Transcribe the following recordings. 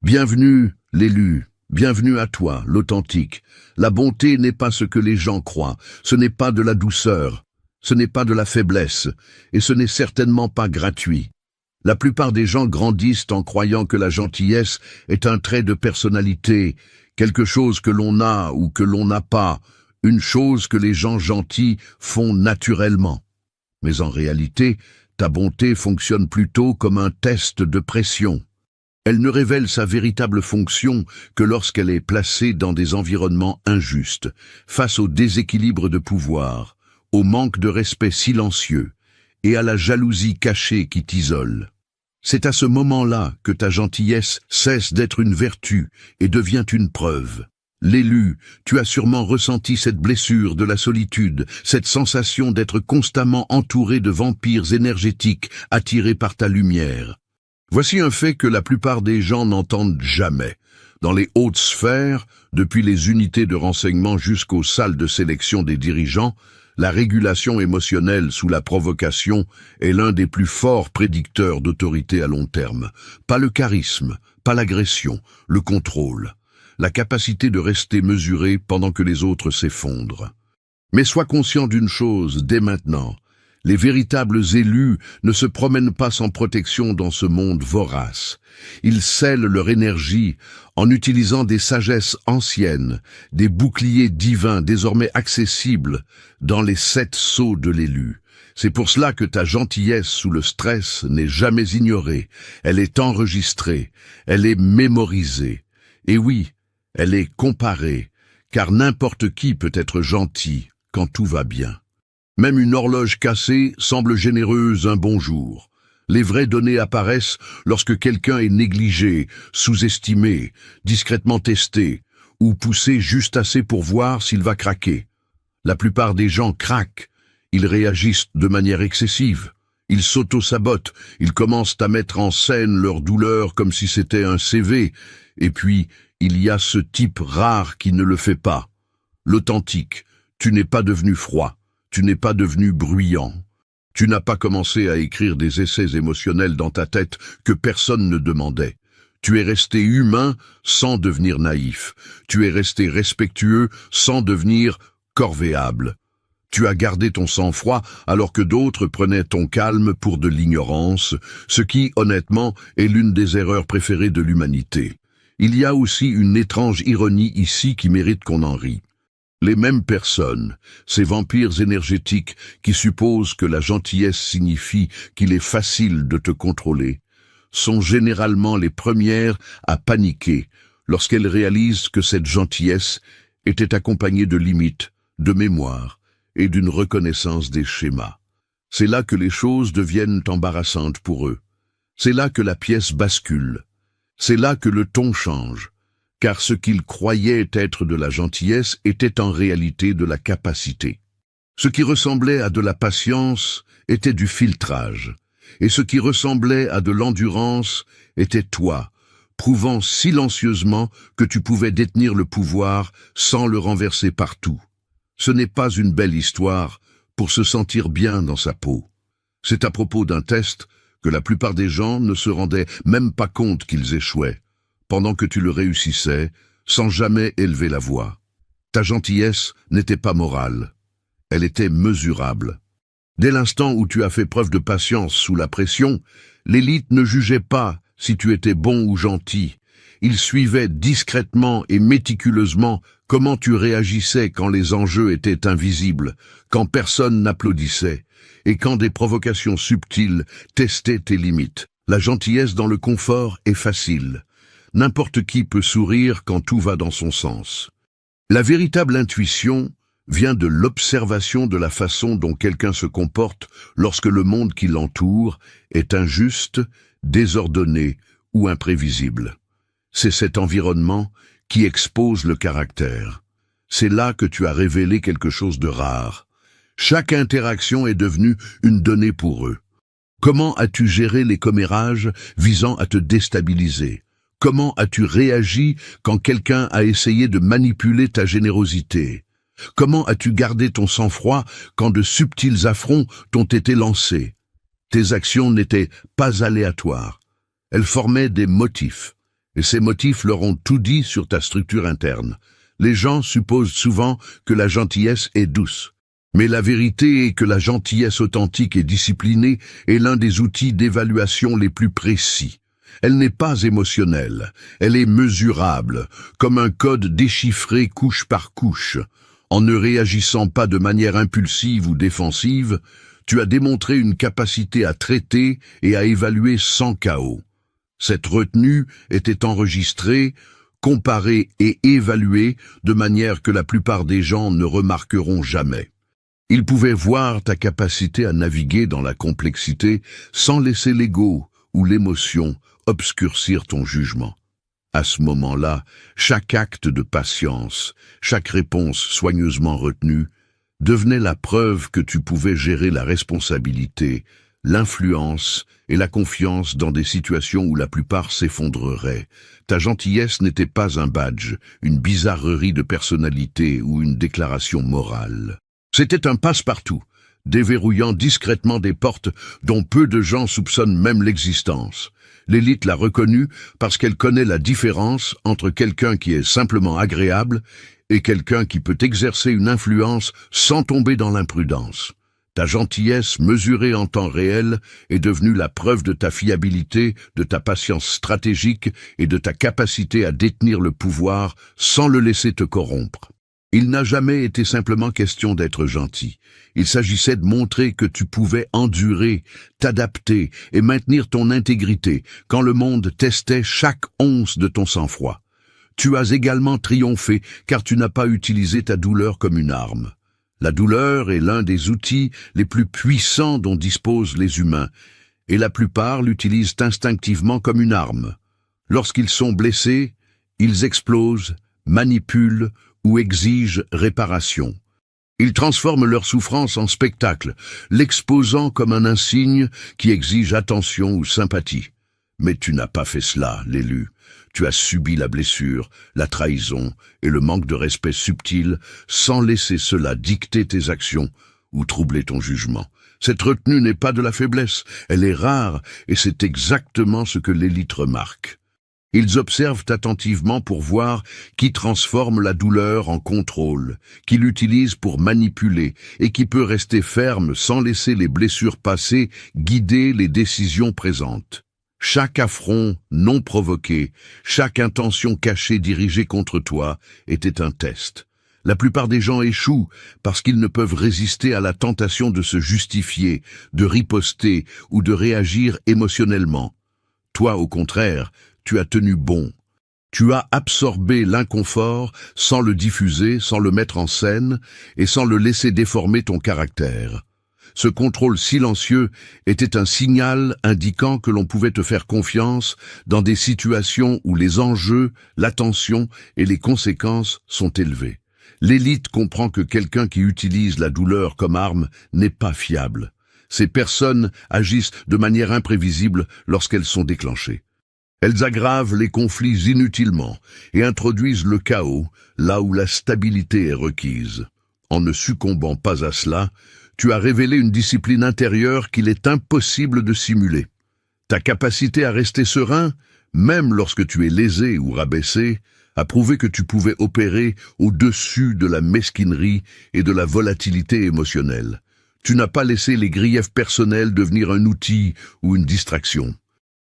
Bienvenue, l'élu. Bienvenue à toi, l'authentique. La bonté n'est pas ce que les gens croient. Ce n'est pas de la douceur. Ce n'est pas de la faiblesse. Et ce n'est certainement pas gratuit. La plupart des gens grandissent en croyant que la gentillesse est un trait de personnalité, quelque chose que l'on a ou que l'on n'a pas, une chose que les gens gentils font naturellement. Mais en réalité, ta bonté fonctionne plutôt comme un test de pression. Elle ne révèle sa véritable fonction que lorsqu'elle est placée dans des environnements injustes, face au déséquilibre de pouvoir, au manque de respect silencieux et à la jalousie cachée qui t'isole. C'est à ce moment-là que ta gentillesse cesse d'être une vertu et devient une preuve. L'élu, tu as sûrement ressenti cette blessure de la solitude, cette sensation d'être constamment entouré de vampires énergétiques attirés par ta lumière. Voici un fait que la plupart des gens n'entendent jamais. Dans les hautes sphères, depuis les unités de renseignement jusqu'aux salles de sélection des dirigeants, la régulation émotionnelle sous la provocation est l'un des plus forts prédicteurs d'autorité à long terme. Pas le charisme, pas l'agression, le contrôle. La capacité de rester mesuré pendant que les autres s'effondrent. Mais sois conscient d'une chose dès maintenant. Les véritables élus ne se promènent pas sans protection dans ce monde vorace. Ils scellent leur énergie en utilisant des sagesses anciennes, des boucliers divins désormais accessibles dans les 7 sceaux de l'élu. C'est pour cela que ta gentillesse sous le stress n'est jamais ignorée. Elle est enregistrée, elle est mémorisée. Et oui, elle est comparée, car n'importe qui peut être gentil quand tout va bien. Même une horloge cassée semble généreuse un bonjour. Les vraies données apparaissent lorsque quelqu'un est négligé, sous-estimé, discrètement testé, ou poussé juste assez pour voir s'il va craquer. La plupart des gens craquent, ils réagissent de manière excessive, ils s'auto-sabotent, ils commencent à mettre en scène leur douleur comme si c'était un CV, et puis il y a ce type rare qui ne le fait pas. L'authentique, tu n'es pas devenu froid. Tu n'es pas devenu bruyant. Tu n'as pas commencé à écrire des essais émotionnels dans ta tête que personne ne demandait. Tu es resté humain sans devenir naïf. Tu es resté respectueux sans devenir corvéable. Tu as gardé ton sang-froid alors que d'autres prenaient ton calme pour de l'ignorance, ce qui, honnêtement, est l'une des erreurs préférées de l'humanité. Il y a aussi une étrange ironie ici qui mérite qu'on en rie. Les mêmes personnes, ces vampires énergétiques qui supposent que la gentillesse signifie qu'il est facile de te contrôler, sont généralement les premières à paniquer lorsqu'elles réalisent que cette gentillesse était accompagnée de limites, de mémoire et d'une reconnaissance des schémas. C'est là que les choses deviennent embarrassantes pour eux. C'est là que la pièce bascule. C'est là que le ton change. Car ce qu'ils croyaient être de la gentillesse était en réalité de la capacité. Ce qui ressemblait à de la patience était du filtrage, et ce qui ressemblait à de l'endurance était toi, prouvant silencieusement que tu pouvais détenir le pouvoir sans le renverser partout. Ce n'est pas une belle histoire pour se sentir bien dans sa peau. C'est à propos d'un test que la plupart des gens ne se rendaient même pas compte qu'ils échouaient, pendant que tu le réussissais, sans jamais élever la voix. Ta gentillesse n'était pas morale, elle était mesurable. Dès l'instant où tu as fait preuve de patience sous la pression, l'élite ne jugeait pas si tu étais bon ou gentil. Il suivait discrètement et méticuleusement comment tu réagissais quand les enjeux étaient invisibles, quand personne n'applaudissait, et quand des provocations subtiles testaient tes limites. La gentillesse dans le confort est facile. N'importe qui peut sourire quand tout va dans son sens. La véritable intuition vient de l'observation de la façon dont quelqu'un se comporte lorsque le monde qui l'entoure est injuste, désordonné ou imprévisible. C'est cet environnement qui expose le caractère. C'est là que tu as révélé quelque chose de rare. Chaque interaction est devenue une donnée pour eux. Comment as-tu géré les commérages visant à te déstabiliser ? Comment as-tu réagi quand quelqu'un a essayé de manipuler ta générosité? Comment as-tu gardé ton sang-froid quand de subtils affronts t'ont été lancés? Tes actions n'étaient pas aléatoires. Elles formaient des motifs. Et ces motifs leur ont tout dit sur ta structure interne. Les gens supposent souvent que la gentillesse est douce. Mais la vérité est que la gentillesse authentique et disciplinée est l'un des outils d'évaluation les plus précis. Elle n'est pas émotionnelle, elle est mesurable, comme un code déchiffré couche par couche. En ne réagissant pas de manière impulsive ou défensive, tu as démontré une capacité à traiter et à évaluer sans chaos. Cette retenue était enregistrée, comparée et évaluée de manière que la plupart des gens ne remarqueront jamais. Ils pouvaient voir ta capacité à naviguer dans la complexité sans laisser l'ego ou l'émotion obscurcir ton jugement. À ce moment-là, chaque acte de patience, chaque réponse soigneusement retenue, devenait la preuve que tu pouvais gérer la responsabilité, l'influence et la confiance dans des situations où la plupart s'effondreraient. Ta gentillesse n'était pas un badge, une bizarrerie de personnalité ou une déclaration morale. C'était un passe-partout, déverrouillant discrètement des portes dont peu de gens soupçonnent même l'existence. L'élite l'a reconnue parce qu'elle connaît la différence entre quelqu'un qui est simplement agréable et quelqu'un qui peut exercer une influence sans tomber dans l'imprudence. Ta gentillesse, mesurée en temps réel, est devenue la preuve de ta fiabilité, de ta patience stratégique et de ta capacité à détenir le pouvoir sans le laisser te corrompre. Il n'a jamais été simplement question d'être gentil. Il s'agissait de montrer que tu pouvais endurer, t'adapter et maintenir ton intégrité quand le monde testait chaque once de ton sang-froid. Tu as également triomphé car tu n'as pas utilisé ta douleur comme une arme. La douleur est l'un des outils les plus puissants dont disposent les humains, et la plupart l'utilisent instinctivement comme une arme. Lorsqu'ils sont blessés, ils explosent, manipulent ou exigent réparation. Ils transforment leur souffrance en spectacle, l'exposant comme un insigne qui exige attention ou sympathie. Mais tu n'as pas fait cela, l'élu. Tu as subi la blessure, la trahison et le manque de respect subtil sans laisser cela dicter tes actions ou troubler ton jugement. Cette retenue n'est pas de la faiblesse, elle est rare et c'est exactement ce que l'élite remarque. Ils observent attentivement pour voir qui transforme la douleur en contrôle, qui l'utilise pour manipuler et qui peut rester ferme sans laisser les blessures passées guider les décisions présentes. Chaque affront non provoqué, chaque intention cachée dirigée contre toi était un test. La plupart des gens échouent parce qu'ils ne peuvent résister à la tentation de se justifier, de riposter ou de réagir émotionnellement. Toi, au contraire, tu as tenu bon. Tu as absorbé l'inconfort sans le diffuser, sans le mettre en scène et sans le laisser déformer ton caractère. Ce contrôle silencieux était un signal indiquant que l'on pouvait te faire confiance dans des situations où les enjeux, l'attention et les conséquences sont élevés. L'élite comprend que quelqu'un qui utilise la douleur comme arme n'est pas fiable. Ces personnes agissent de manière imprévisible lorsqu'elles sont déclenchées. Elles aggravent les conflits inutilement et introduisent le chaos là où la stabilité est requise. En ne succombant pas à cela, tu as révélé une discipline intérieure qu'il est impossible de simuler. Ta capacité à rester serein, même lorsque tu es lésé ou rabaissé, a prouvé que tu pouvais opérer au-dessus de la mesquinerie et de la volatilité émotionnelle. Tu n'as pas laissé les griefs personnels devenir un outil ou une distraction.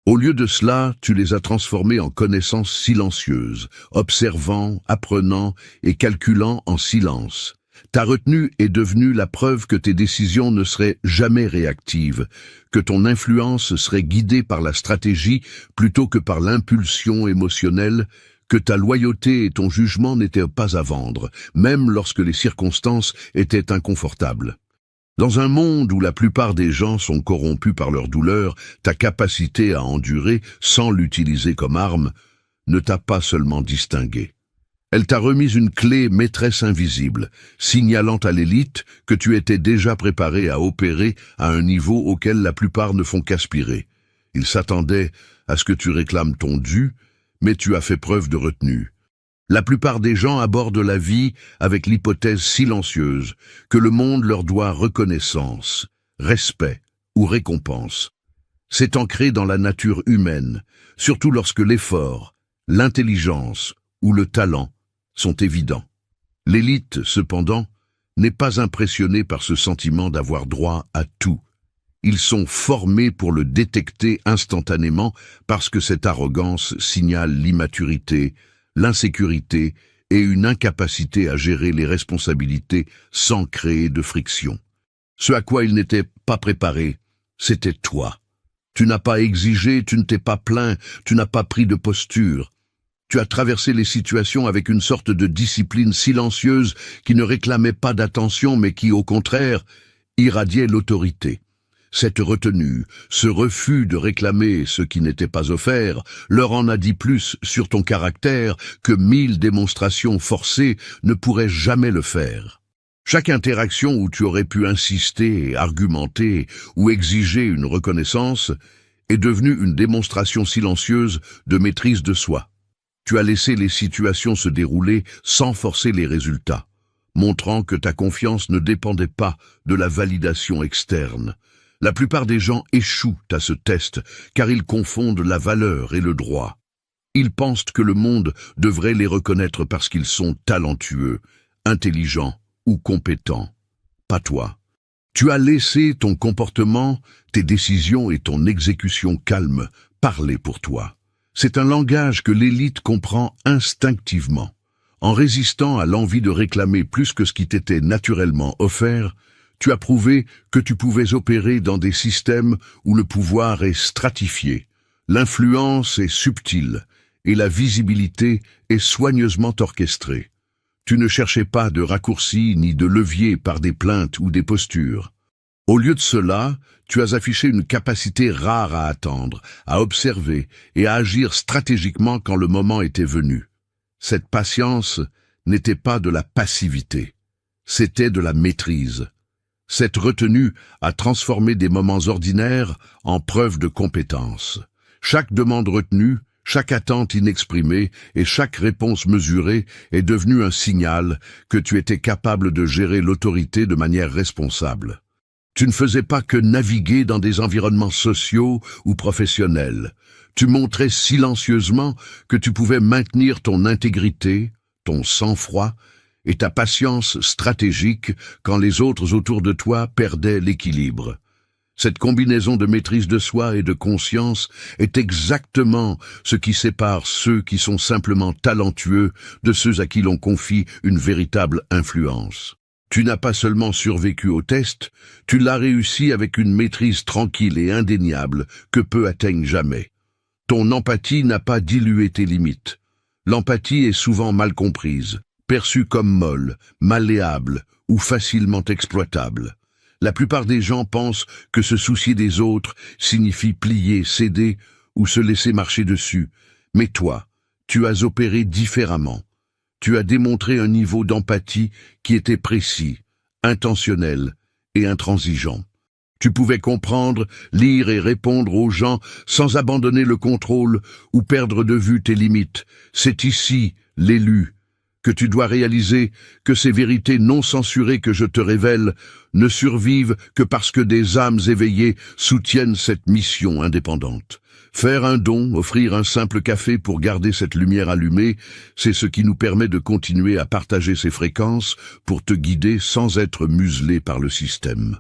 Au lieu de cela, tu les as transformés en connaissances silencieuses, observant, apprenant et calculant en silence. Ta retenue est devenue la preuve que tes décisions ne seraient jamais réactives, que ton influence serait guidée par la stratégie plutôt que par l'impulsion émotionnelle, que ta loyauté et ton jugement n'étaient pas à vendre, même lorsque les circonstances étaient inconfortables. Dans un monde où la plupart des gens sont corrompus par leur douleur, ta capacité à endurer sans l'utiliser comme arme ne t'a pas seulement distingué. Elle t'a remis une clé maîtresse invisible, signalant à l'élite que tu étais déjà préparé à opérer à un niveau auquel la plupart ne font qu'aspirer. Ils s'attendaient à ce que tu réclames ton dû, mais tu as fait preuve de retenue. La plupart des gens abordent la vie avec l'hypothèse silencieuse que le monde leur doit reconnaissance, respect ou récompense. C'est ancré dans la nature humaine, surtout lorsque l'effort, L'intelligence ou le talent sont évidents. L'élite, cependant, n'est pas impressionnée par ce sentiment d'avoir droit à tout. Ils sont formés pour le détecter instantanément parce que cette arrogance signale l'immaturité, l'insécurité et une incapacité à gérer les responsabilités sans créer de friction. Ce à quoi ils n'étaient pas préparés, c'était toi. Tu n'as pas exigé, tu ne t'es pas plaint, tu n'as pas pris de posture. Tu as traversé les situations avec une sorte de discipline silencieuse qui ne réclamait pas d'attention mais qui, au contraire, irradiait l'autorité. Cette retenue, ce refus de réclamer ce qui n'était pas offert, leur en a dit plus sur ton caractère que 1000 démonstrations forcées ne pourraient jamais le faire. Chaque interaction où tu aurais pu insister, argumenter ou exiger une reconnaissance est devenue une démonstration silencieuse de maîtrise de soi. Tu as laissé les situations se dérouler sans forcer les résultats, montrant que ta confiance ne dépendait pas de la validation externe. La plupart des gens échouent à ce test car ils confondent la valeur et le droit. Ils pensent que le monde devrait les reconnaître parce qu'ils sont talentueux, intelligents ou compétents. Pas toi. Tu as laissé ton comportement, tes décisions et ton exécution calme parler pour toi. C'est un langage que l'élite comprend instinctivement. En résistant à l'envie de réclamer plus que ce qui t'était naturellement offert, tu as prouvé que tu pouvais opérer dans des systèmes où le pouvoir est stratifié, l'influence est subtile et la visibilité est soigneusement orchestrée. Tu ne cherchais pas de raccourcis ni de levier par des plaintes ou des postures. Au lieu de cela, tu as affiché une capacité rare à attendre, à observer et à agir stratégiquement quand le moment était venu. Cette patience n'était pas de la passivité, c'était de la maîtrise. Cette retenue a transformé des moments ordinaires en preuve de compétence. Chaque demande retenue, chaque attente inexprimée et chaque réponse mesurée est devenue un signal que tu étais capable de gérer l'autorité de manière responsable. Tu ne faisais pas que naviguer dans des environnements sociaux ou professionnels. Tu montrais silencieusement que tu pouvais maintenir ton intégrité, ton sang-froid et ta patience stratégique quand les autres autour de toi perdaient l'équilibre. Cette combinaison de maîtrise de soi et de conscience est exactement ce qui sépare ceux qui sont simplement talentueux de ceux à qui l'on confie une véritable influence. Tu n'as pas seulement survécu au test, tu l'as réussi avec une maîtrise tranquille et indéniable que peu atteignent jamais. Ton empathie n'a pas dilué tes limites. L'empathie est souvent mal comprise, perçue comme molle, malléable ou facilement exploitable. La plupart des gens pensent que se soucier des autres signifie plier, céder ou se laisser marcher dessus. Mais toi, tu as opéré différemment. Tu as démontré un niveau d'empathie qui était précis, intentionnel et intransigeant. Tu pouvais comprendre, lire et répondre aux gens sans abandonner le contrôle ou perdre de vue tes limites. C'est ici, l'élu, que tu dois réaliser que ces vérités non censurées que je te révèle ne survivent que parce que des âmes éveillées soutiennent cette mission indépendante. Faire un don, offrir un simple café pour garder cette lumière allumée, c'est ce qui nous permet de continuer à partager ces fréquences pour te guider sans être muselé par le système.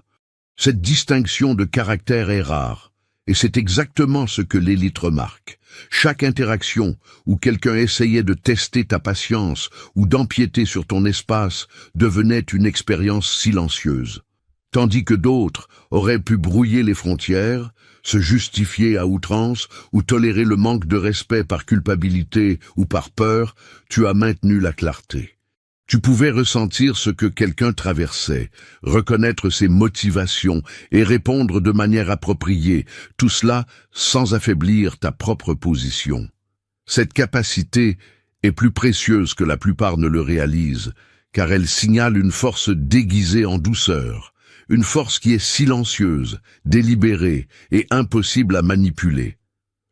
Cette distinction de caractère est rare, et c'est exactement ce que l'élite remarque. Chaque interaction où quelqu'un essayait de tester ta patience ou d'empiéter sur ton espace devenait une expérience silencieuse. Tandis que d'autres auraient pu brouiller les frontières, se justifier à outrance ou tolérer le manque de respect par culpabilité ou par peur, tu as maintenu la clarté. Tu pouvais ressentir ce que quelqu'un traversait, reconnaître ses motivations et répondre de manière appropriée, tout cela sans affaiblir ta propre position. Cette capacité est plus précieuse que la plupart ne le réalisent, car elle signale une force déguisée en douceur, une force qui est silencieuse, délibérée et impossible à manipuler.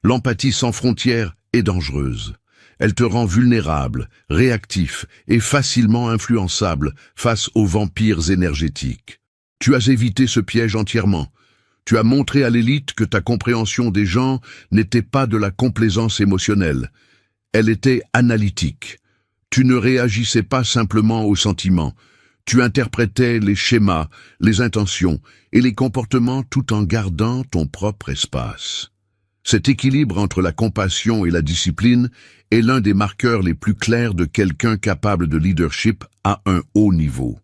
L'empathie sans frontières est dangereuse. Elle te rend vulnérable, réactif et facilement influençable face aux vampires énergétiques. Tu as évité ce piège entièrement. Tu as montré à l'élite que ta compréhension des gens n'était pas de la complaisance émotionnelle. Elle était analytique. Tu ne réagissais pas simplement aux sentiments. Tu interprétais les schémas, les intentions et les comportements tout en gardant ton propre espace. Cet équilibre entre la compassion et la discipline est l'un des marqueurs les plus clairs de quelqu'un capable de leadership à un haut niveau.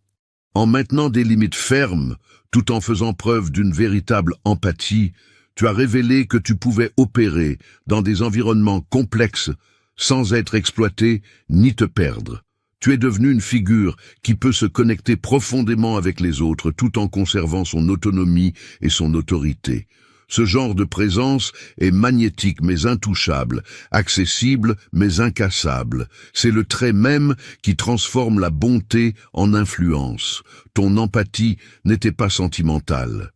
En maintenant des limites fermes, tout en faisant preuve d'une véritable empathie, tu as révélé que tu pouvais opérer dans des environnements complexes sans être exploité ni te perdre. Tu es devenu une figure qui peut se connecter profondément avec les autres tout en conservant son autonomie et son autorité. Ce genre de présence est magnétique mais intouchable, accessible mais incassable. C'est le trait même qui transforme la bonté en influence. Ton empathie n'était pas sentimentale.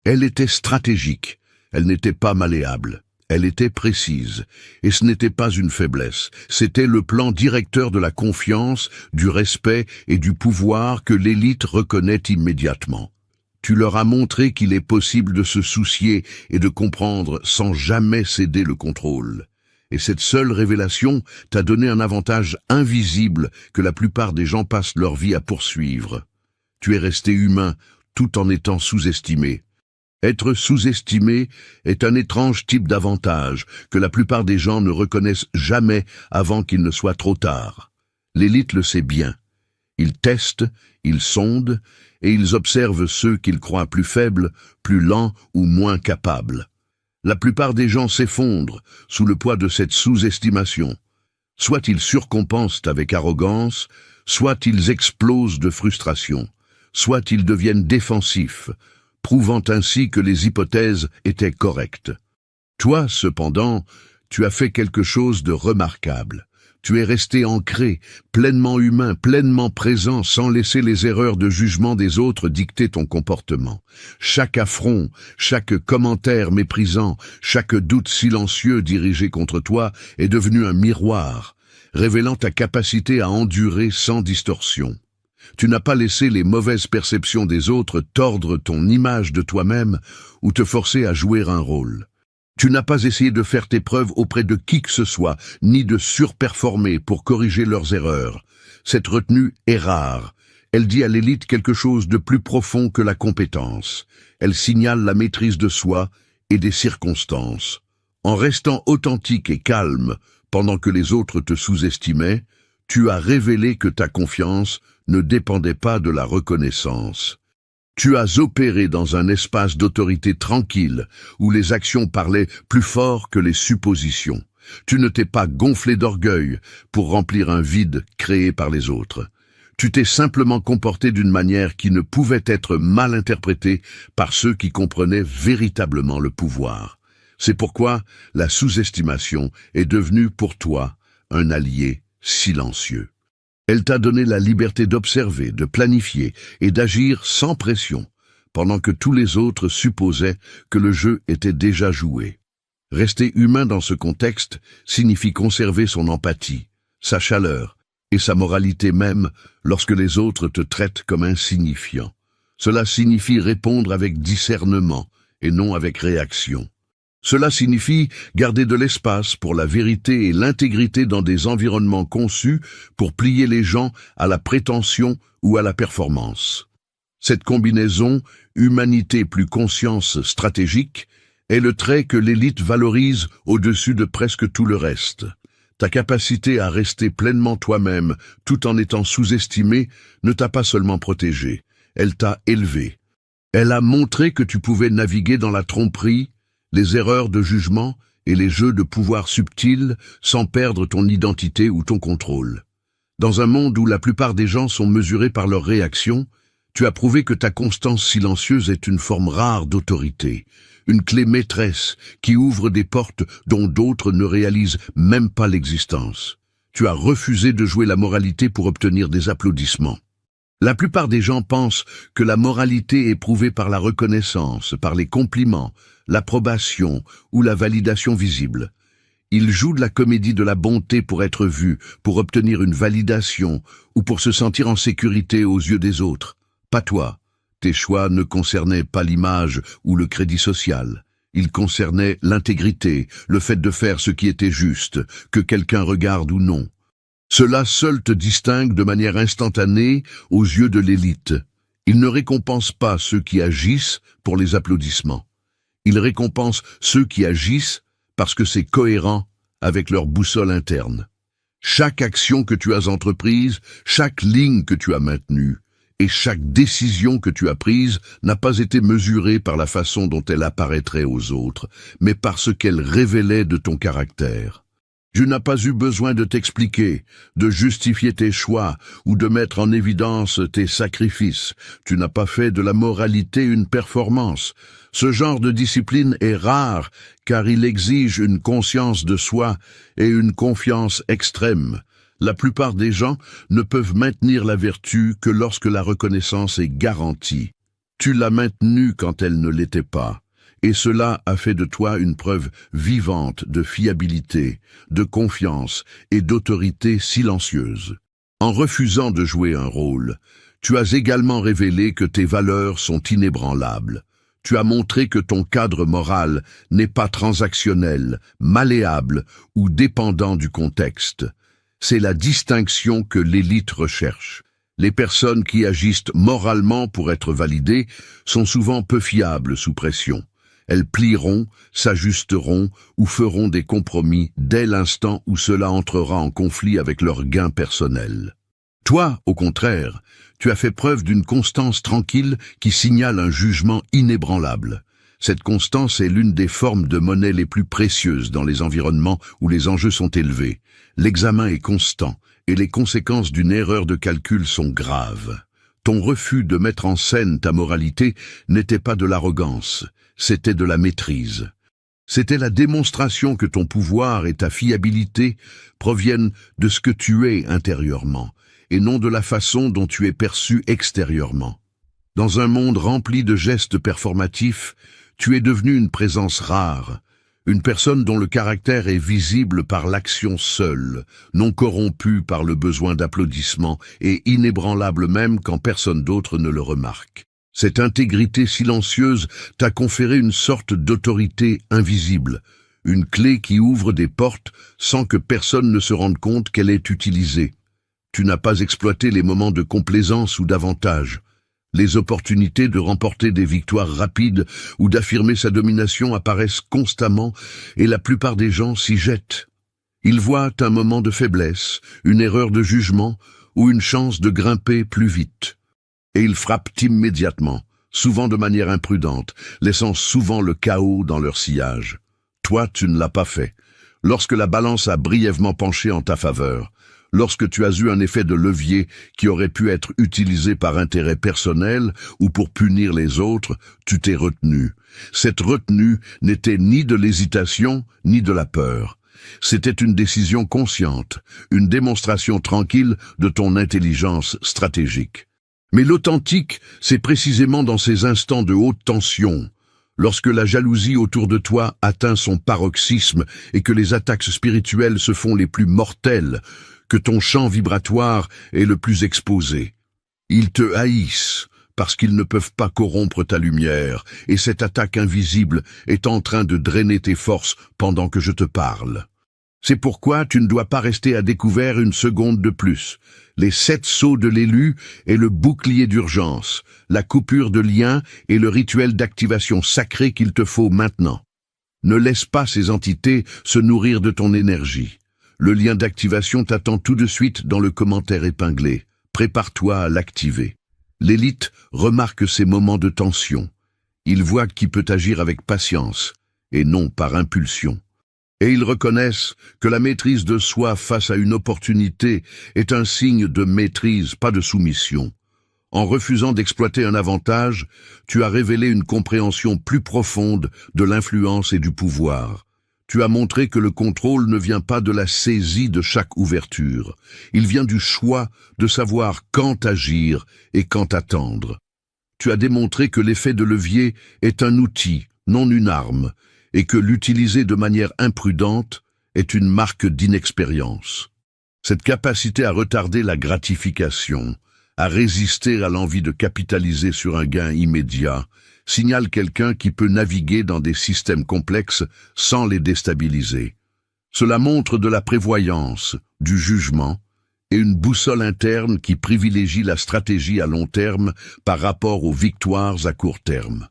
Elle était stratégique, elle n'était pas malléable. Elle était précise, et ce n'était pas une faiblesse, c'était le plan directeur de la confiance, du respect et du pouvoir que l'élite reconnaît immédiatement. Tu leur as montré qu'il est possible de se soucier et de comprendre sans jamais céder le contrôle. Et cette seule révélation t'a donné un avantage invisible que la plupart des gens passent leur vie à poursuivre. Tu es resté humain tout en étant sous-estimé. Être sous-estimé est un étrange type d'avantage que la plupart des gens ne reconnaissent jamais avant qu'il ne soit trop tard. L'élite le sait bien. Ils testent, ils sondent, et ils observent ceux qu'ils croient plus faibles, plus lents ou moins capables. La plupart des gens s'effondrent sous le poids de cette sous-estimation. Soit ils surcompensent avec arrogance, soit ils explosent de frustration, soit ils deviennent défensifs, prouvant ainsi que les hypothèses étaient correctes. Toi, cependant, tu as fait quelque chose de remarquable. Tu es resté ancré, pleinement humain, pleinement présent, sans laisser les erreurs de jugement des autres dicter ton comportement. Chaque affront, chaque commentaire méprisant, chaque doute silencieux dirigé contre toi est devenu un miroir, révélant ta capacité à endurer sans distorsion. Tu n'as pas laissé les mauvaises perceptions des autres tordre ton image de toi-même ou te forcer à jouer un rôle. Tu n'as pas essayé de faire tes preuves auprès de qui que ce soit, ni de surperformer pour corriger leurs erreurs. Cette retenue est rare. Elle dit à l'élite quelque chose de plus profond que la compétence. Elle signale la maîtrise de soi et des circonstances. En restant authentique et calme pendant que les autres te sous-estimaient, tu as révélé que ta confiance ne dépendait pas de la reconnaissance. Tu as opéré dans un espace d'autorité tranquille, où les actions parlaient plus fort que les suppositions. Tu ne t'es pas gonflé d'orgueil pour remplir un vide créé par les autres. Tu t'es simplement comporté d'une manière qui ne pouvait être mal interprétée par ceux qui comprenaient véritablement le pouvoir. C'est pourquoi la sous-estimation est devenue pour toi un allié silencieux. Elle t'a donné la liberté d'observer, de planifier et d'agir sans pression, pendant que tous les autres supposaient que le jeu était déjà joué. Rester humain dans ce contexte signifie conserver son empathie, sa chaleur et sa moralité même lorsque les autres te traitent comme insignifiant. Cela signifie répondre avec discernement et non avec réaction. Cela signifie garder de l'espace pour la vérité et l'intégrité dans des environnements conçus pour plier les gens à la prétention ou à la performance. Cette combinaison, humanité plus conscience stratégique, est le trait que l'élite valorise au-dessus de presque tout le reste. Ta capacité à rester pleinement toi-même tout en étant sous-estimé ne t'a pas seulement protégé, elle t'a élevé. Elle a montré que tu pouvais naviguer dans la tromperie, les erreurs de jugement et les jeux de pouvoir subtils sans perdre ton identité ou ton contrôle. Dans un monde où la plupart des gens sont mesurés par leurs réactions, tu as prouvé que ta constance silencieuse est une forme rare d'autorité, une clé maîtresse qui ouvre des portes dont d'autres ne réalisent même pas l'existence. Tu as refusé de jouer la moralité pour obtenir des applaudissements. La plupart des gens pensent que la moralité est prouvée par la reconnaissance, par les compliments, l'approbation ou la validation visible. Ils jouent de la comédie de la bonté pour être vus, pour obtenir une validation ou pour se sentir en sécurité aux yeux des autres. Pas toi. Tes choix ne concernaient pas l'image ou le crédit social. Il concernait l'intégrité, le fait de faire ce qui était juste, que quelqu'un regarde ou non. Cela seul te distingue de manière instantanée aux yeux de l'élite. Il ne récompense pas ceux qui agissent pour les applaudissements. Il récompense ceux qui agissent parce que c'est cohérent avec leur boussole interne. Chaque action que tu as entreprise, chaque ligne que tu as maintenue, et chaque décision que tu as prise n'a pas été mesurée par la façon dont elle apparaîtrait aux autres, mais par ce qu'elle révélait de ton caractère. Tu n'as pas eu besoin de t'expliquer, de justifier tes choix ou de mettre en évidence tes sacrifices. Tu n'as pas fait de la moralité une performance. Ce genre de discipline est rare car il exige une conscience de soi et une confiance extrême. La plupart des gens ne peuvent maintenir la vertu que lorsque la reconnaissance est garantie. Tu l'as maintenue quand elle ne l'était pas. Et cela a fait de toi une preuve vivante de fiabilité, de confiance et d'autorité silencieuse. En refusant de jouer un rôle, tu as également révélé que tes valeurs sont inébranlables. Tu as montré que ton cadre moral n'est pas transactionnel, malléable ou dépendant du contexte. C'est la distinction que l'élite recherche. Les personnes qui agissent moralement pour être validées sont souvent peu fiables sous pression. Elles plieront, s'ajusteront ou feront des compromis dès l'instant où cela entrera en conflit avec leur gain personnel. Toi, au contraire, tu as fait preuve d'une constance tranquille qui signale un jugement inébranlable. Cette constance est l'une des formes de monnaie les plus précieuses dans les environnements où les enjeux sont élevés. L'examen est constant et les conséquences d'une erreur de calcul sont graves. Ton refus de mettre en scène ta moralité n'était pas de l'arrogance, c'était de la maîtrise. C'était la démonstration que ton pouvoir et ta fiabilité proviennent de ce que tu es intérieurement, et non de la façon dont tu es perçu extérieurement. Dans un monde rempli de gestes performatifs, tu es devenu une présence rare, une personne dont le caractère est visible par l'action seule, non corrompue par le besoin d'applaudissements et inébranlable même quand personne d'autre ne le remarque. Cette intégrité silencieuse t'a conféré une sorte d'autorité invisible, une clé qui ouvre des portes sans que personne ne se rende compte qu'elle est utilisée. Tu n'as pas exploité les moments de complaisance ou d'avantage. Les opportunités de remporter des victoires rapides ou d'affirmer sa domination apparaissent constamment et la plupart des gens s'y jettent. Ils voient un moment de faiblesse, une erreur de jugement ou une chance de grimper plus vite. Et ils frappent immédiatement, souvent de manière imprudente, laissant souvent le chaos dans leur sillage. Toi, tu ne l'as pas fait. Lorsque la balance a brièvement penché en ta faveur, lorsque tu as eu un effet de levier qui aurait pu être utilisé par intérêt personnel ou pour punir les autres, tu t'es retenu. Cette retenue n'était ni de l'hésitation ni de la peur. C'était une décision consciente, une démonstration tranquille de ton intelligence stratégique. Mais l'authentique, c'est précisément dans ces instants de haute tension, lorsque la jalousie autour de toi atteint son paroxysme et que les attaques spirituelles se font les plus mortelles, que ton champ vibratoire est le plus exposé. Ils te haïssent parce qu'ils ne peuvent pas corrompre ta lumière, et cette attaque invisible est en train de drainer tes forces pendant que je te parle. C'est pourquoi tu ne dois pas rester à découvert une seconde de plus. Les 7 sceaux de l'élu et le bouclier d'urgence, la coupure de lien et le rituel d'activation sacré qu'il te faut maintenant. Ne laisse pas ces entités se nourrir de ton énergie. Le lien d'activation t'attend tout de suite dans le commentaire épinglé. Prépare-toi à l'activer. L'élite remarque ces moments de tension. Il voit qui peut agir avec patience et non par impulsion. Et ils reconnaissent que la maîtrise de soi face à une opportunité est un signe de maîtrise, pas de soumission. En refusant d'exploiter un avantage, tu as révélé une compréhension plus profonde de l'influence et du pouvoir. Tu as montré que le contrôle ne vient pas de la saisie de chaque ouverture. Il vient du choix de savoir quand agir et quand attendre. Tu as démontré que l'effet de levier est un outil, non une arme, et que l'utiliser de manière imprudente est une marque d'inexpérience. Cette capacité à retarder la gratification, à résister à l'envie de capitaliser sur un gain immédiat, signale quelqu'un qui peut naviguer dans des systèmes complexes sans les déstabiliser. Cela montre de la prévoyance, du jugement, et une boussole interne qui privilégie la stratégie à long terme par rapport aux victoires à court terme.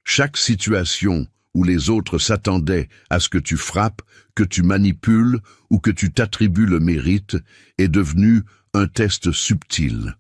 Chaque situation où les autres s'attendaient à ce que tu frappes, que tu manipules ou que tu t'attribues le mérite est devenu un test subtil.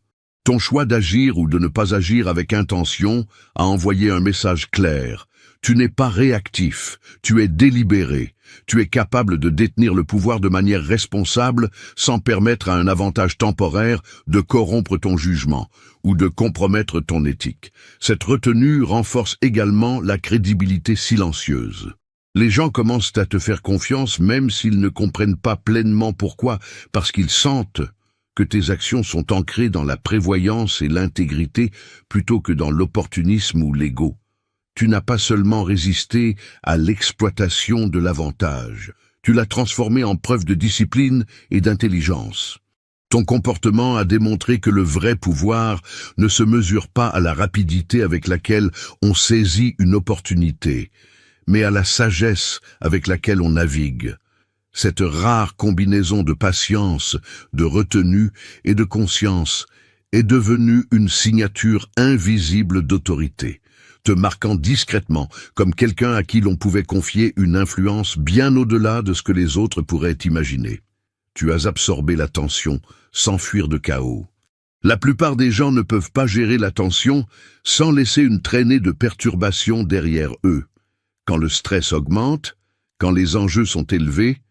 Ton choix d'agir ou de ne pas agir avec intention a envoyé un message clair. Tu n'es pas réactif, tu es délibéré. Tu es capable de détenir le pouvoir de manière responsable sans permettre à un avantage temporaire de corrompre ton jugement ou de compromettre ton éthique. Cette retenue renforce également la crédibilité silencieuse. Les gens commencent à te faire confiance même s'ils ne comprennent pas pleinement pourquoi, parce qu'ils sentent que tes actions sont ancrées dans la prévoyance et l'intégrité plutôt que dans l'opportunisme ou l'ego. Tu n'as pas seulement résisté à l'exploitation de l'avantage, tu l'as transformé en preuve de discipline et d'intelligence. Ton comportement a démontré que le vrai pouvoir ne se mesure pas à la rapidité avec laquelle on saisit une opportunité, mais à la sagesse avec laquelle on navigue. Cette rare combinaison de patience, de retenue et de conscience est devenue une signature invisible d'autorité, te marquant discrètement comme quelqu'un à qui l'on pouvait confier une influence bien au-delà de ce que les autres pourraient imaginer. Tu as absorbé la tension sans fuir de chaos. La plupart des gens ne peuvent pas gérer la tension sans laisser une traînée de perturbations derrière eux. Quand le stress augmente, quand les enjeux sont élevés,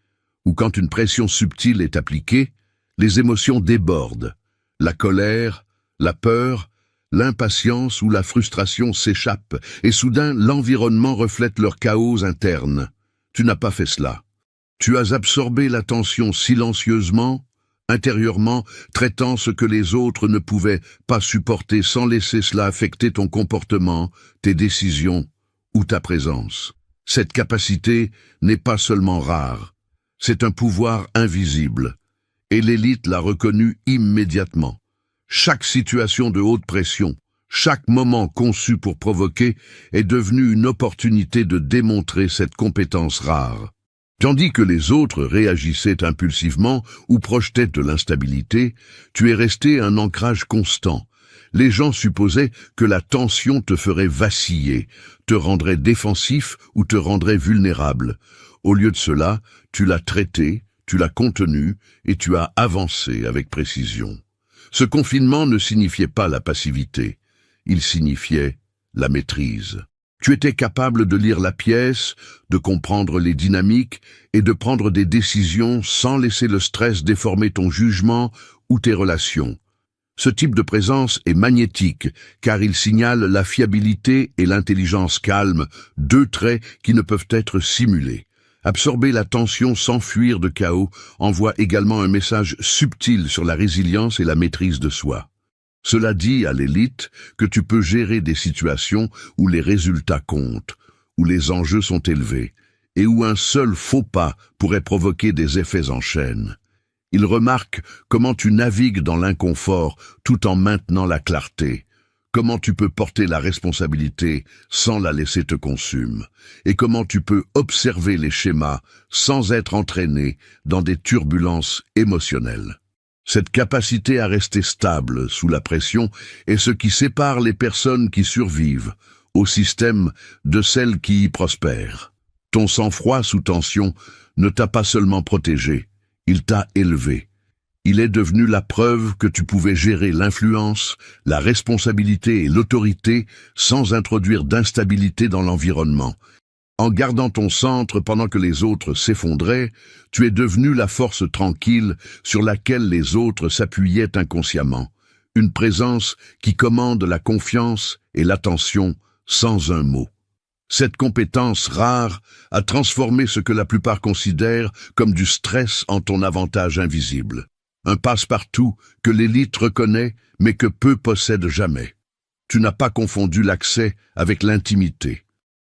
ou quand une pression subtile est appliquée, les émotions débordent. La colère, la peur, l'impatience ou la frustration s'échappent, et soudain l'environnement reflète leur chaos interne. Tu n'as pas fait cela. Tu as absorbé la tension silencieusement, intérieurement, traitant ce que les autres ne pouvaient pas supporter sans laisser cela affecter ton comportement, tes décisions ou ta présence. Cette capacité n'est pas seulement rare, c'est un pouvoir invisible, et l'élite l'a reconnu immédiatement. Chaque situation de haute pression, chaque moment conçu pour provoquer est devenu une opportunité de démontrer cette compétence rare. Tandis que les autres réagissaient impulsivement ou projetaient de l'instabilité, tu es resté un ancrage constant. Les gens supposaient que la tension te ferait vaciller, te rendrait défensif ou te rendrait vulnérable. Au lieu de cela, tu l'as traité, tu l'as contenu et tu as avancé avec précision. Ce confinement ne signifiait pas la passivité, il signifiait la maîtrise. Tu étais capable de lire la pièce, de comprendre les dynamiques et de prendre des décisions sans laisser le stress déformer ton jugement ou tes relations. Ce type de présence est magnétique car il signale la fiabilité et l'intelligence calme, deux traits qui ne peuvent être simulés. Absorber la tension sans fuir de chaos envoie également un message subtil sur la résilience et la maîtrise de soi. Cela dit à l'élite que tu peux gérer des situations où les résultats comptent, où les enjeux sont élevés, et où un seul faux pas pourrait provoquer des effets en chaîne. Il remarque comment tu navigues dans l'inconfort tout en maintenant la clarté, comment tu peux porter la responsabilité sans la laisser te consumer, et comment tu peux observer les schémas sans être entraîné dans des turbulences émotionnelles. Cette capacité à rester stable sous la pression est ce qui sépare les personnes qui survivent au système de celles qui y prospèrent. Ton sang-froid sous tension ne t'a pas seulement protégé, il t'a élevé. Il est devenu la preuve que tu pouvais gérer l'influence, la responsabilité et l'autorité sans introduire d'instabilité dans l'environnement. En gardant ton centre pendant que les autres s'effondraient, tu es devenu la force tranquille sur laquelle les autres s'appuyaient inconsciemment. Une présence qui commande la confiance et l'attention sans un mot. Cette compétence rare a transformé ce que la plupart considèrent comme du stress en ton avantage invisible. Un passe-partout que l'élite reconnaît mais que peu possèdent jamais. Tu n'as pas confondu l'accès avec l'intimité.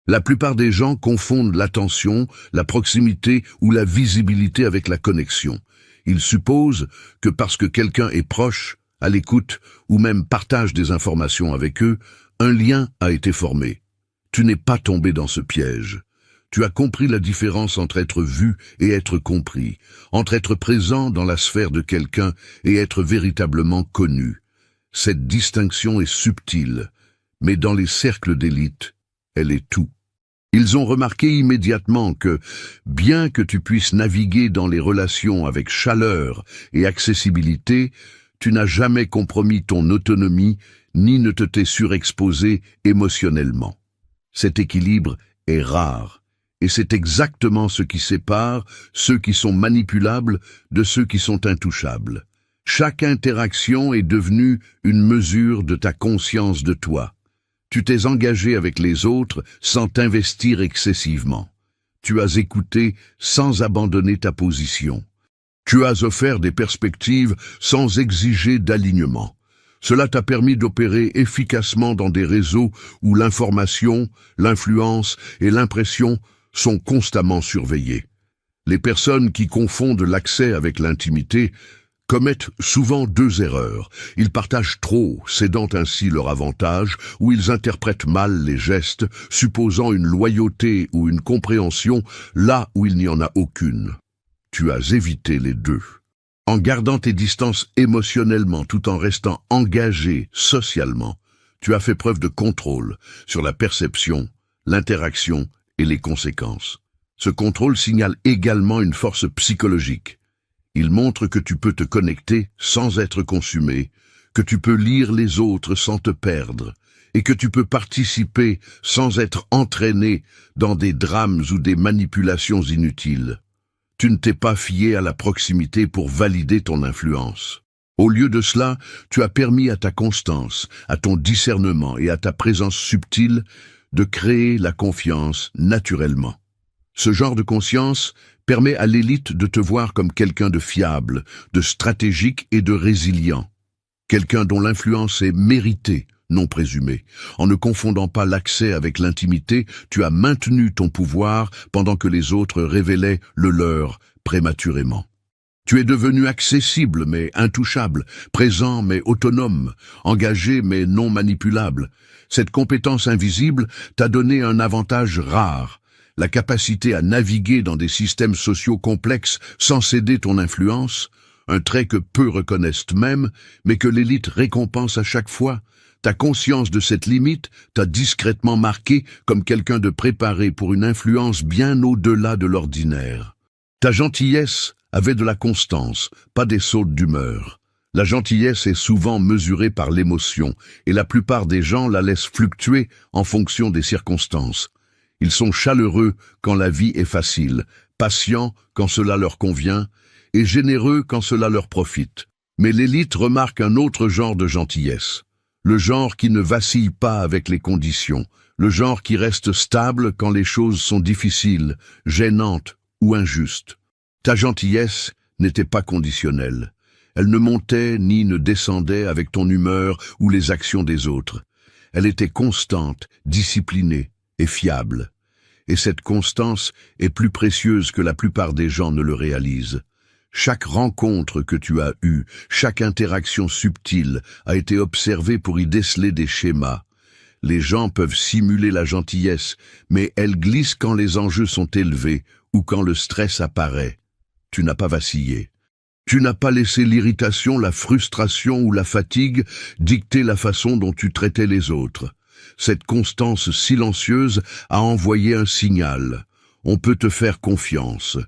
La plupart des gens confondent l'attention, la proximité ou la visibilité avec la connexion. Ils supposent que parce que quelqu'un est proche, à l'écoute ou même partage des informations avec eux, un lien a été formé. Tu n'es pas tombé dans ce piège. Tu as compris la différence entre être vu et être compris, entre être présent dans la sphère de quelqu'un et être véritablement connu. Cette distinction est subtile, mais dans les cercles d'élite, elle est tout. Ils ont remarqué immédiatement que, bien que tu puisses naviguer dans les relations avec chaleur et accessibilité, tu n'as jamais compromis ton autonomie ni ne t'es surexposé émotionnellement. Cet équilibre est rare, et c'est exactement ce qui sépare ceux qui sont manipulables de ceux qui sont intouchables. Chaque interaction est devenue une mesure de ta conscience de toi. Tu t'es engagé avec les autres sans t'investir excessivement. Tu as écouté sans abandonner ta position. Tu as offert des perspectives sans exiger d'alignement. Cela t'a permis d'opérer efficacement dans des réseaux où l'information, l'influence et l'impression sont constamment surveillées. Les personnes qui confondent l'accès avec l'intimité commettent souvent deux erreurs. Ils partagent trop, cédant ainsi leur avantage, ou ils interprètent mal les gestes, supposant une loyauté ou une compréhension là où il n'y en a aucune. Tu as évité les deux. En gardant tes distances émotionnellement tout en restant engagé socialement, tu as fait preuve de contrôle sur la perception, l'interaction et les conséquences. Ce contrôle signale également une force psychologique. Il montre que tu peux te connecter sans être consumé, que tu peux lire les autres sans te perdre, et que tu peux participer sans être entraîné dans des drames ou des manipulations inutiles. Tu ne t'es pas fié à la proximité pour valider ton influence. Au lieu de cela, tu as permis à ta constance, à ton discernement et à ta présence subtile de créer la confiance naturellement. Ce genre de conscience permet à l'élite de te voir comme quelqu'un de fiable, de stratégique et de résilient. Quelqu'un dont l'influence est méritée, non présumée. En ne confondant pas l'accès avec l'intimité, tu as maintenu ton pouvoir pendant que les autres révélaient le leur prématurément. Tu es devenu accessible mais intouchable, présent mais autonome, engagé mais non manipulable. Cette compétence invisible t'a donné un avantage rare, la capacité à naviguer dans des systèmes sociaux complexes sans céder ton influence, un trait que peu reconnaissent même, mais que l'élite récompense à chaque fois. Ta conscience de cette limite t'a discrètement marqué comme quelqu'un de préparé pour une influence bien au-delà de l'ordinaire. Ta gentillesse avait de la constance, pas des sautes d'humeur. La gentillesse est souvent mesurée par l'émotion, et la plupart des gens la laissent fluctuer en fonction des circonstances. Ils sont chaleureux quand la vie est facile, patients quand cela leur convient, et généreux quand cela leur profite. Mais l'élite remarque un autre genre de gentillesse. Le genre qui ne vacille pas avec les conditions, le genre qui reste stable quand les choses sont difficiles, gênantes ou injustes. Ta gentillesse n'était pas conditionnelle. Elle ne montait ni ne descendait avec ton humeur ou les actions des autres. Elle était constante, disciplinée et fiable. Et cette constance est plus précieuse que la plupart des gens ne le réalisent. Chaque rencontre que tu as eue, chaque interaction subtile a été observée pour y déceler des schémas. Les gens peuvent simuler la gentillesse, mais elle glisse quand les enjeux sont élevés ou quand le stress apparaît. Tu n'as pas vacillé. Tu n'as pas laissé l'irritation, la frustration ou la fatigue dicter la façon dont tu traitais les autres. Cette constance silencieuse a envoyé un signal. On peut te faire confiance.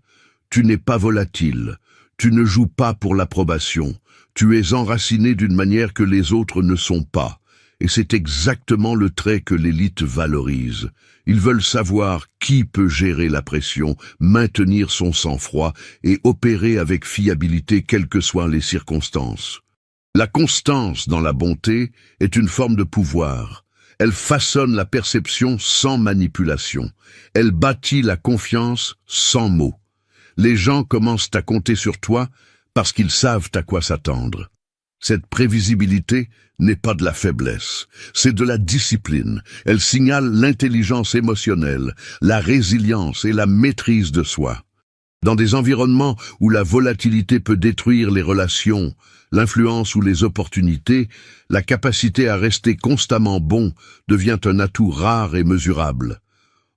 Tu n'es pas volatile. Tu ne joues pas pour l'approbation. Tu es enraciné d'une manière que les autres ne sont pas. Et c'est exactement le trait que l'élite valorise. Ils veulent savoir qui peut gérer la pression, maintenir son sang-froid et opérer avec fiabilité quelles que soient les circonstances. La constance dans la bonté est une forme de pouvoir. Elle façonne la perception sans manipulation. Elle bâtit la confiance sans mots. Les gens commencent à compter sur toi parce qu'ils savent à quoi s'attendre. Cette prévisibilité n'est pas de la faiblesse, c'est de la discipline. Elle signale l'intelligence émotionnelle, la résilience et la maîtrise de soi. Dans des environnements où la volatilité peut détruire les relations, l'influence ou les opportunités, la capacité à rester constamment bon devient un atout rare et mesurable.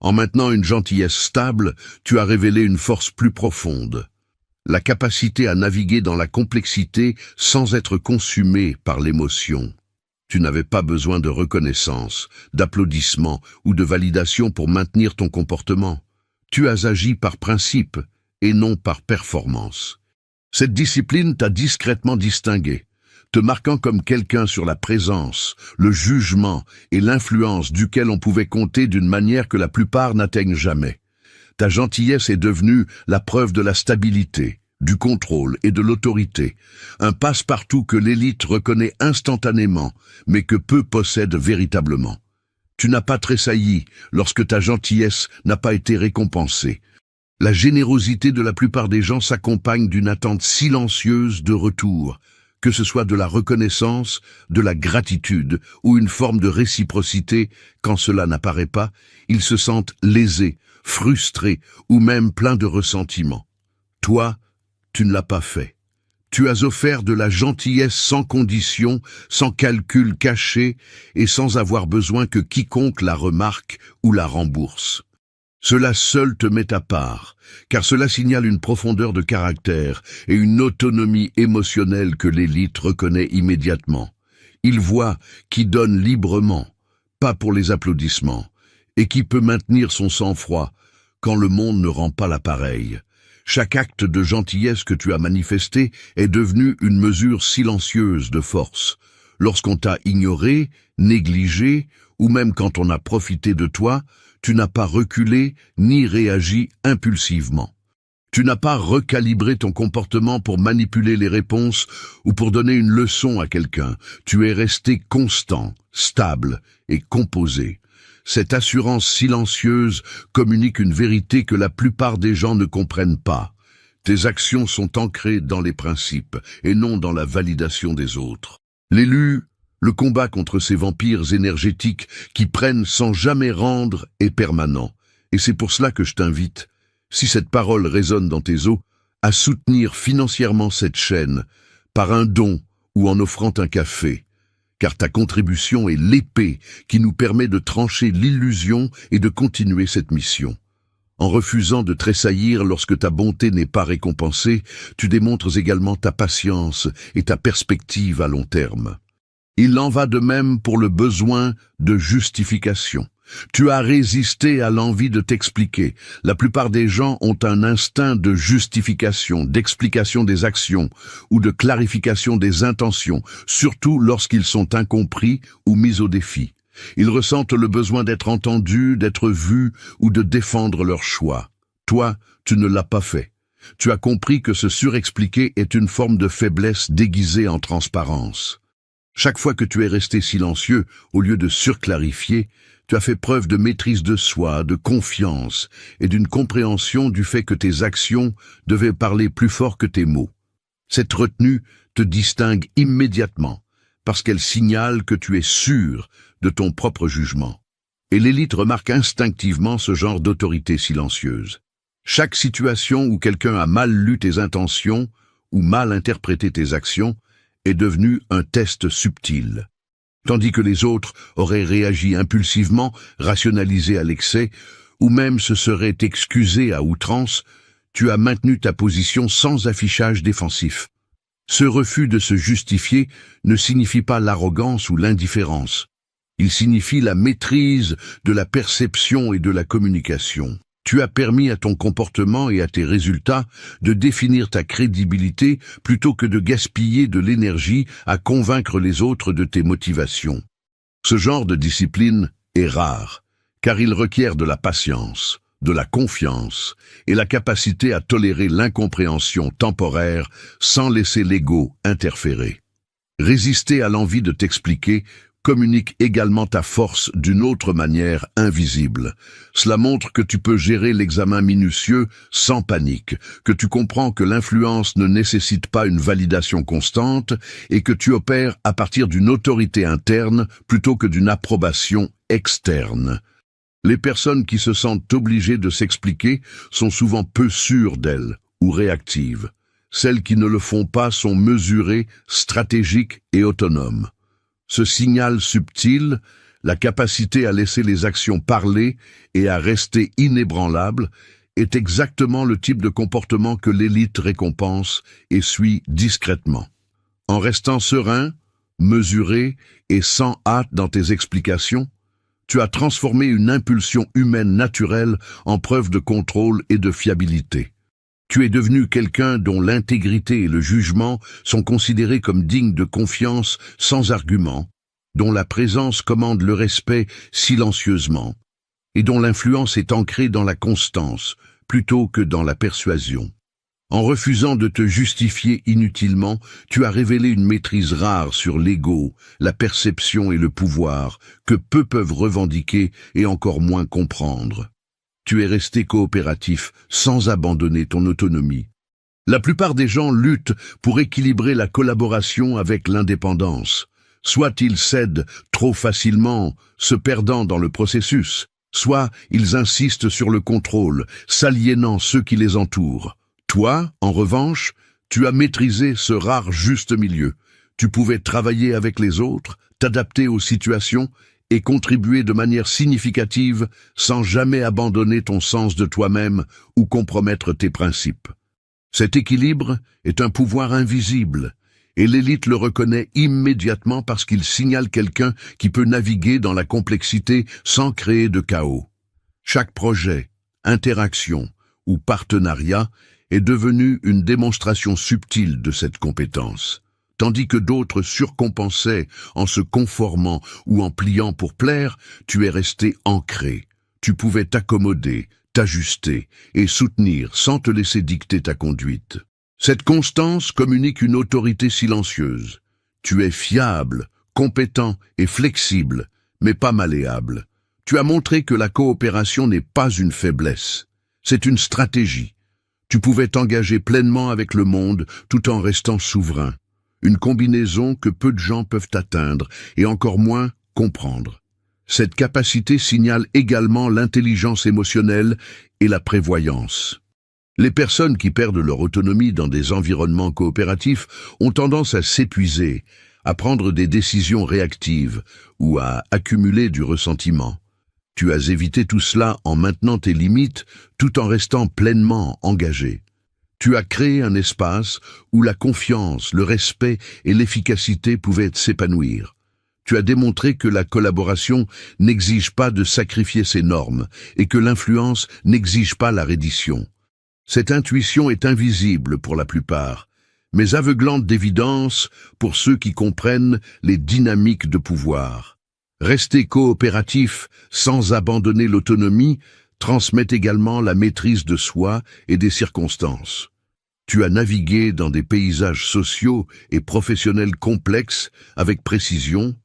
En maintenant une gentillesse stable, tu as révélé une force plus profonde. La capacité à naviguer dans la complexité sans être consumé par l'émotion. Tu n'avais pas besoin de reconnaissance, d'applaudissements ou de validation pour maintenir ton comportement. Tu as agi par principe et non par performance. Cette discipline t'a discrètement distingué, te marquant comme quelqu'un sur la présence, le jugement et l'influence duquel on pouvait compter d'une manière que la plupart n'atteignent jamais. Ta gentillesse est devenue la preuve de la stabilité, du contrôle et de l'autorité, un passe-partout que l'élite reconnaît instantanément, mais que peu possèdent véritablement. Tu n'as pas tressailli lorsque ta gentillesse n'a pas été récompensée. La générosité de la plupart des gens s'accompagne d'une attente silencieuse de retour, que ce soit de la reconnaissance, de la gratitude ou une forme de réciprocité. Quand cela n'apparaît pas, ils se sentent lésés, frustrés ou même pleins de ressentiment. Toi, tu ne l'as pas fait. Tu as offert de la gentillesse sans condition, sans calcul caché et sans avoir besoin que quiconque la remarque ou la rembourse. Cela seul te met à part, car cela signale une profondeur de caractère et une autonomie émotionnelle que l'élite reconnaît immédiatement. Il voit qui donne librement, pas pour les applaudissements, et qui peut maintenir son sang-froid quand le monde ne rend pas l'appareil. Chaque acte de gentillesse que tu as manifesté est devenu une mesure silencieuse de force. Lorsqu'on t'a ignoré, négligé, ou même quand on a profité de toi, tu n'as pas reculé ni réagi impulsivement. Tu n'as pas recalibré ton comportement pour manipuler les réponses ou pour donner une leçon à quelqu'un. Tu es resté constant, stable et composé. Cette assurance silencieuse communique une vérité que la plupart des gens ne comprennent pas. Tes actions sont ancrées dans les principes et non dans la validation des autres. L'élu, le combat contre ces vampires énergétiques qui prennent sans jamais rendre est permanent. Et c'est pour cela que je t'invite, si cette parole résonne dans tes os, à soutenir financièrement cette chaîne par un don ou en offrant un café. Car ta contribution est l'épée qui nous permet de trancher l'illusion et de continuer cette mission. En refusant de tressaillir lorsque ta bonté n'est pas récompensée, tu démontres également ta patience et ta perspective à long terme. Il en va de même pour le besoin de justification. Tu as résisté à l'envie de t'expliquer. La plupart des gens ont un instinct de justification, d'explication des actions ou de clarification des intentions, surtout lorsqu'ils sont incompris ou mis au défi. Ils ressentent le besoin d'être entendus, d'être vus ou de défendre leur choix. Toi, tu ne l'as pas fait. Tu as compris que se surexpliquer est une forme de faiblesse déguisée en transparence. Chaque fois que tu es resté silencieux, au lieu de surclarifier, tu as fait preuve de maîtrise de soi, de confiance et d'une compréhension du fait que tes actions devaient parler plus fort que tes mots. Cette retenue te distingue immédiatement parce qu'elle signale que tu es sûr de ton propre jugement. Et l'élite remarque instinctivement ce genre d'autorité silencieuse. Chaque situation où quelqu'un a mal lu tes intentions ou mal interprété tes actions est devenu un test subtil. Tandis que les autres auraient réagi impulsivement, rationalisé à l'excès, ou même se seraient excusés à outrance, tu as maintenu ta position sans affichage défensif. Ce refus de se justifier ne signifie pas l'arrogance ou l'indifférence. Il signifie la maîtrise de la perception et de la communication. Tu as permis à ton comportement et à tes résultats de définir ta crédibilité plutôt que de gaspiller de l'énergie à convaincre les autres de tes motivations. Ce genre de discipline est rare, car il requiert de la patience, de la confiance et la capacité à tolérer l'incompréhension temporaire sans laisser l'ego interférer. Résister à l'envie de t'expliquer communique également ta force d'une autre manière invisible. Cela montre que tu peux gérer l'examen minutieux sans panique, que tu comprends que l'influence ne nécessite pas une validation constante et que tu opères à partir d'une autorité interne plutôt que d'une approbation externe. Les personnes qui se sentent obligées de s'expliquer sont souvent peu sûres d'elles ou réactives. Celles qui ne le font pas sont mesurées, stratégiques et autonomes. Ce signal subtil, la capacité à laisser les actions parler et à rester inébranlable, est exactement le type de comportement que l'élite récompense et suit discrètement. En restant serein, mesuré et sans hâte dans tes explications, tu as transformé une impulsion humaine naturelle en preuve de contrôle et de fiabilité. Tu es devenu quelqu'un dont l'intégrité et le jugement sont considérés comme dignes de confiance sans argument, dont la présence commande le respect silencieusement, et dont l'influence est ancrée dans la constance plutôt que dans la persuasion. En refusant de te justifier inutilement, tu as révélé une maîtrise rare sur l'ego, la perception et le pouvoir, que peu peuvent revendiquer et encore moins comprendre. Tu es resté coopératif sans abandonner ton autonomie. La plupart des gens luttent pour équilibrer la collaboration avec l'indépendance. Soit ils cèdent trop facilement, se perdant dans le processus, soit ils insistent sur le contrôle, s'aliénant ceux qui les entourent. Toi, en revanche, tu as maîtrisé ce rare juste milieu. Tu pouvais travailler avec les autres, t'adapter aux situations et contribuer de manière significative sans jamais abandonner ton sens de toi-même ou compromettre tes principes. Cet équilibre est un pouvoir invisible, et l'élite le reconnaît immédiatement parce qu'il signale quelqu'un qui peut naviguer dans la complexité sans créer de chaos. Chaque projet, interaction ou partenariat est devenu une démonstration subtile de cette compétence. Tandis que d'autres surcompensaient en se conformant ou en pliant pour plaire, tu es resté ancré. Tu pouvais t'accommoder, t'ajuster et soutenir sans te laisser dicter ta conduite. Cette constance communique une autorité silencieuse. Tu es fiable, compétent et flexible, mais pas malléable. Tu as montré que la coopération n'est pas une faiblesse, c'est une stratégie. Tu pouvais t'engager pleinement avec le monde tout en restant souverain. Une combinaison que peu de gens peuvent atteindre et encore moins comprendre. Cette capacité signale également l'intelligence émotionnelle et la prévoyance. Les personnes qui perdent leur autonomie dans des environnements coopératifs ont tendance à s'épuiser, à prendre des décisions réactives ou à accumuler du ressentiment. Tu as évité tout cela en maintenant tes limites tout en restant pleinement engagé. Tu as créé un espace où la confiance, le respect et l'efficacité pouvaient s'épanouir. Tu as démontré que la collaboration n'exige pas de sacrifier ses normes et que l'influence n'exige pas la reddition. Cette intuition est invisible pour la plupart, mais aveuglante d'évidence pour ceux qui comprennent les dynamiques de pouvoir. Rester coopératif sans abandonner l'autonomie transmet également la maîtrise de soi et des circonstances. Tu as navigué dans des paysages sociaux et professionnels complexes avec précision,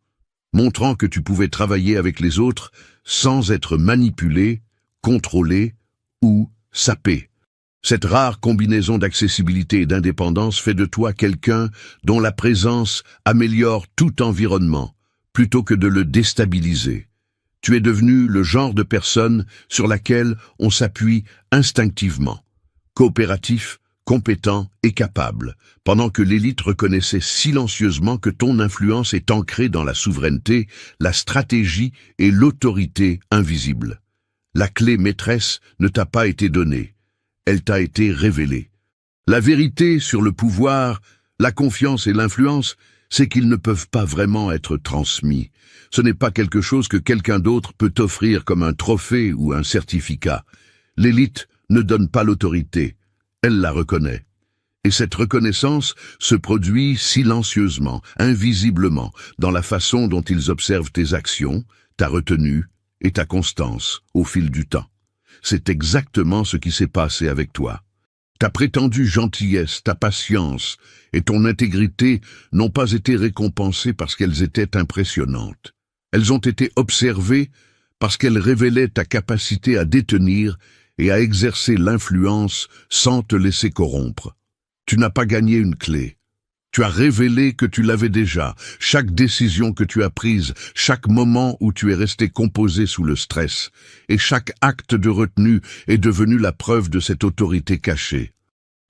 montrant que tu pouvais travailler avec les autres sans être manipulé, contrôlé ou sapé. Cette rare combinaison d'accessibilité et d'indépendance fait de toi quelqu'un dont la présence améliore tout environnement, plutôt que de le déstabiliser. Tu es devenu le genre de personne sur laquelle on s'appuie instinctivement, coopératif, compétent et capable, pendant que l'élite reconnaissait silencieusement que ton influence est ancrée dans la souveraineté, la stratégie et l'autorité invisible. La clé maîtresse ne t'a pas été donnée, elle t'a été révélée. La vérité sur le pouvoir, la confiance et l'influence, c'est qu'ils ne peuvent pas vraiment être transmis. Ce n'est pas quelque chose que quelqu'un d'autre peut t'offrir comme un trophée ou un certificat. L'élite ne donne pas l'autorité, elle la reconnaît. Et cette reconnaissance se produit silencieusement, invisiblement, dans la façon dont ils observent tes actions, ta retenue et ta constance au fil du temps. C'est exactement ce qui s'est passé avec toi. Ta prétendue gentillesse, ta patience et ton intégrité n'ont pas été récompensées parce qu'elles étaient impressionnantes. Elles ont été observées parce qu'elles révélaient ta capacité à détenir et à exercer l'influence sans te laisser corrompre. Tu n'as pas gagné une clé, Tu as révélé que tu l'avais déjà. Chaque décision que tu as prise, chaque moment où tu es resté composé sous le stress, et chaque acte de retenue est devenu la preuve de cette autorité cachée.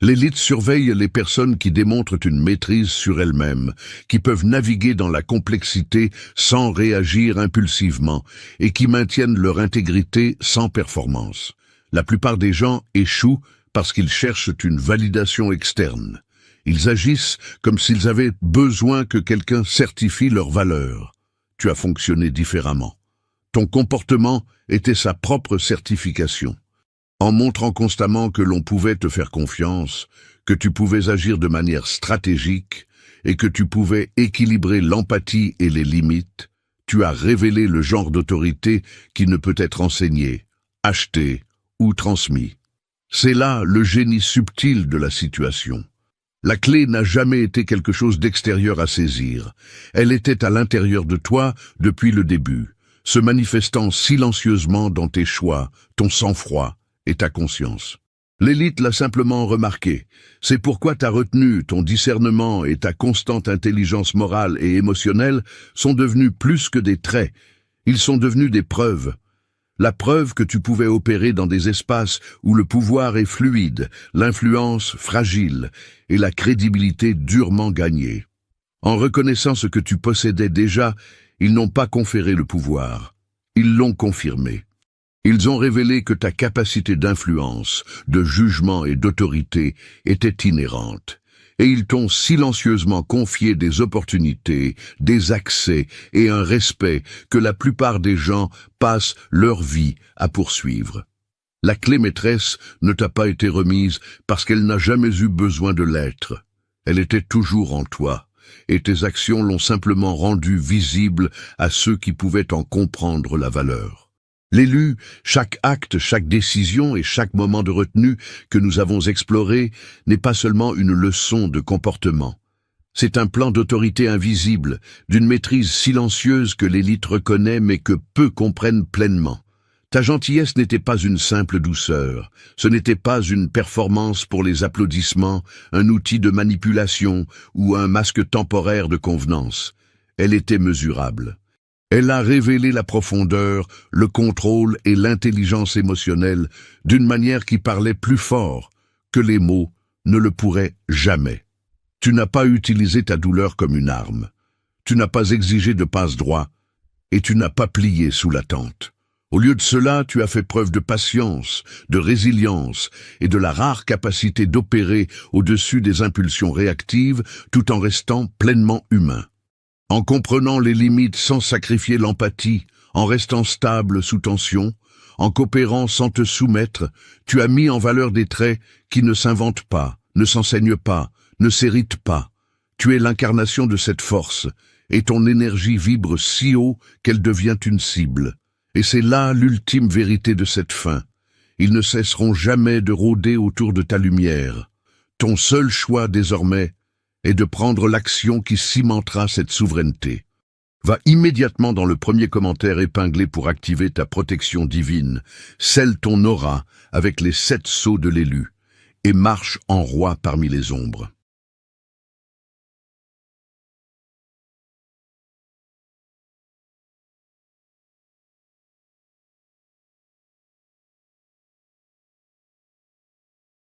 L'élite surveille les personnes qui démontrent une maîtrise sur elles-mêmes, qui peuvent naviguer dans la complexité sans réagir impulsivement et qui maintiennent leur intégrité sans performance. La plupart des gens échouent parce qu'ils cherchent une validation externe. Ils agissent comme s'ils avaient besoin que quelqu'un certifie leur valeur. Tu as fonctionné différemment. Ton comportement était sa propre certification. En montrant constamment que l'on pouvait te faire confiance, que tu pouvais agir de manière stratégique et que tu pouvais équilibrer l'empathie et les limites, tu as révélé le genre d'autorité qui ne peut être enseigné, acheté ou transmis. C'est là le génie subtil de la situation. La clé n'a jamais été quelque chose d'extérieur à saisir. Elle était à l'intérieur de toi depuis le début, se manifestant silencieusement dans tes choix, ton sang-froid et ta conscience. L'élite l'a simplement remarqué. C'est pourquoi ta retenue, ton discernement et ta constante intelligence morale et émotionnelle sont devenus plus que des traits. Ils sont devenus des preuves. La preuve que tu pouvais opérer dans des espaces où le pouvoir est fluide, l'influence fragile et la crédibilité durement gagnée. En reconnaissant ce que tu possédais déjà, ils n'ont pas conféré le pouvoir, ils l'ont confirmé. Ils ont révélé que ta capacité d'influence, de jugement et d'autorité était inhérente. Et ils t'ont silencieusement confié des opportunités, des accès et un respect que la plupart des gens passent leur vie à poursuivre. La clé maîtresse ne t'a pas été remise parce qu'elle n'a jamais eu besoin de l'être. Elle était toujours en toi, et tes actions l'ont simplement rendue visible à ceux qui pouvaient en comprendre la valeur. L'élu, chaque acte, chaque décision et chaque moment de retenue que nous avons exploré n'est pas seulement une leçon de comportement. C'est un plan d'autorité invisible, d'une maîtrise silencieuse que l'élite reconnaît mais que peu comprennent pleinement. Ta gentillesse n'était pas une simple douceur, ce n'était pas une performance pour les applaudissements, un outil de manipulation ou un masque temporaire de convenance. Elle était mesurable. Elle a révélé la profondeur, le contrôle et l'intelligence émotionnelle d'une manière qui parlait plus fort que les mots ne le pourraient jamais. Tu n'as pas utilisé ta douleur comme une arme. Tu n'as pas exigé de passe-droit et tu n'as pas plié sous l'attente. Au lieu de cela, tu as fait preuve de patience, de résilience et de la rare capacité d'opérer au-dessus des impulsions réactives tout en restant pleinement humain. En comprenant les limites sans sacrifier l'empathie, en restant stable sous tension, en coopérant sans te soumettre, tu as mis en valeur des traits qui ne s'inventent pas, ne s'enseignent pas, ne s'héritent pas. Tu es l'incarnation de cette force, et ton énergie vibre si haut qu'elle devient une cible. Et c'est là l'ultime vérité de cette fin. Ils ne cesseront jamais de rôder autour de ta lumière. Ton seul choix désormais est de prendre l'action qui cimentera cette souveraineté. Va immédiatement dans le premier commentaire épinglé pour activer ta protection divine, scelle ton aura avec les 7 sceaux de l'élu, et marche en roi parmi les ombres.